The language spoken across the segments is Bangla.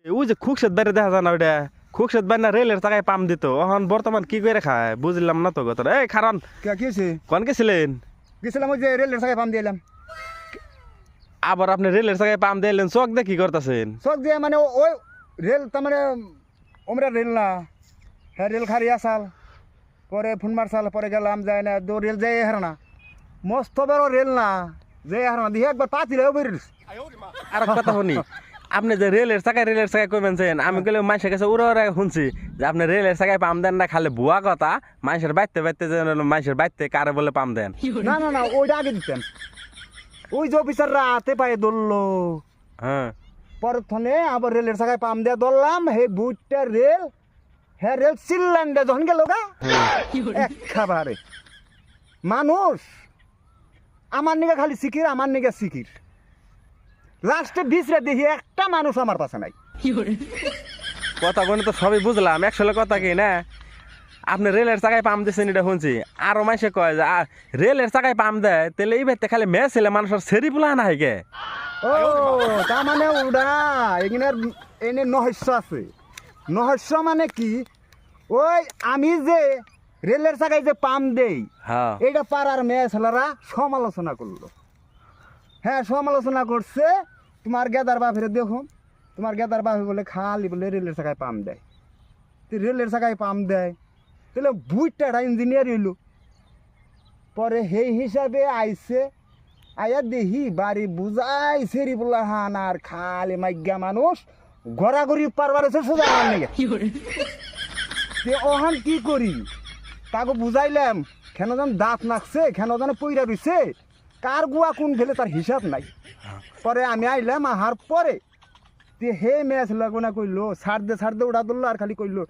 ওই যে খুকসেদ বাইরে দেখা যায় না ওইটা খুকসেদ বাইরে না রেলের টাকায় পাম দিত এখন বর্তমান কি করে খায় বুঝলাম না তো কথা এই খারান কি হয়েছে? কোন গেছিলেন? গেছিলাম ওই যে রেলের টাকায় পাম দিলাম। আবার আপনি রেলের টাকায় পাম দিলেন চোখ দিয়ে কি করতেছেন? চোখ দিয়ে মানে ওই রেল তার মানে ওমরা রেল না, হ্যাঁ রেল খারি আসাল পরে ফোন মারসাল পরে গেলাম যায় না দো রেল যাই হার না মস্ত বড় রেল না যাই হার না দিয়ে একবার পাতিলে বেরিস। আর কথা শুনি আপনি যে রেলের চাকায় কইবেন আমি গেলে মানুষের কাছে উড়ে উড়ে শুনছি যে আপনি রেলের চাকায় পাম দেন না খালি ভুয়া কথা মানুষের বাইতে যে মানুষের বাইতে কারে বলে পাম দেন। না না না ওইটা আগে দিতেন ওই যে অফিসাররা হাতে পায়ে ধরলো হ্যাঁ প্রথমে আবার রেলের চাকায় পাম দিয়ে ধরলাম হে বুটটা রেল হ্যাঁ রেল চিল্লান্ডে যখন গেল গা একেবারে মানুষ আমার নিকে খালি সিকির আমার নিকে সিকির লাস্টে বিচরে দেখি একটা মানুষ আমার পাশে নাই। কথা বলে তো সবই বুঝলাম একশো কথা কি না আপনি রেলের চাকায় পাম দিচ্ছেন এটা শুনছি আরো মানুষে কয় যে রেলের চাকায় পাম দেয় তাহলে এই বেতে খালি মেয়ে ছেলে মানুষের সেরি পোলা না হে ও তার মানে ওটা এখানে এনে নহস্য আছে। নহস্য মানে কি ওই আমি যে রেলের চাকায় যে পাম দেই হ্যাঁ এইটা পাড়ার মেয়ে ছেলেরা সমালোচনা করলো। হ্যাঁ সমালোচনা করছে তোমার গেদার বাপের দেখুন তোমার গেদার বাপে বলে খালি বলে রেলের চাকায় পাম দেয় তো রেলের চাকায় পাম দেয় তাহলে বুইটা ইঞ্জিনিয়ার হইল পরে সেই হিসাবে আইসে আয়া দেখি বাড়ি বুঝাই সেরি বলা হান আর খালি মাইগা মানুষ গড়াগড়ি পারবার আছে সোজা আমার নিকে ওহান কি করি তাকে বুঝাইলাম কেন যেন দাঁত নাকছে কেন যেন পইরা রইছে কার গুয়া কোন ফেলে তার হিসাব নাই। পরে আমি আইলাম আহার পরে হে ম্যাচ লাগবো না কইলো ছাড় দে উড়া ধরলো আর খালি কইলো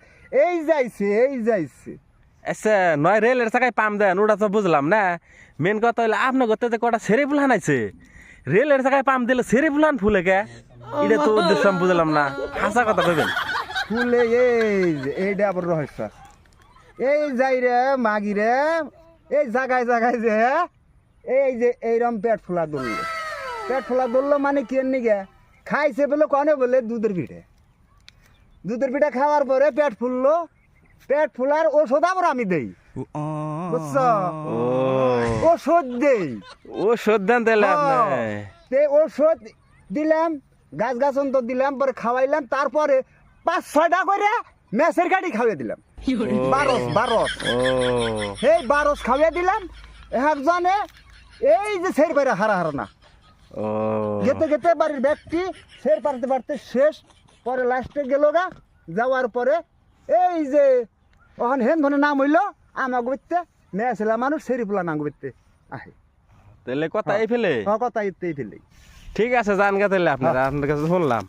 এই যাইছে। আচ্ছা নয় রেলের চাকায় পাম দেন ওটা তো বুঝলাম না মেন কথা হইলে আপনার করতে যে কটা সেরে ফুলান আছে রেলের চাকায় পাম দিলে সেরে ফুলান ফুলে কে এটা তো উদ্দেশ্য আমি বুঝলাম না হাসা কথা কইবেন ফুলে এইটা আবার রহস্য এই যাই রে মাগি রে এই জায়গায় যে এই যে এইরকম পেট ফোলা ধরলো মানে কি নিগে খাইছে বলে কনে বলে দুধের পিঠে খাওয়ার পরে পেট ফুলার ওষুধ আবার আমি দেই বুঝছ ওষুধ দেন তাহলে আপনি ওষুধ দিলাম গাছ অন্তর দিলাম পরে খাওয়াইলাম তারপরে 5-6টা করে মেসের গাড়ি খাওয়াই দিলাম 12 এই 12 খাওয়াই দিলাম একজনে এই যে সের বাইরে হারা না গেতে বাড়ির ব্যক্তি সের পারতে শেষ পরে লাস্টে গেল গা যাওয়ার পরে এই যে ওখানে হেন ধরনের নাম হইলো আমার গইতে মেয়ে ছেলে মানুষ সেরি পোলা নাম গইতে আহে তাহলে কথা এই ফেলে কথা এই ফেলে ঠিক আছে জান গা তাহলে আপনার কাছে শুনলাম।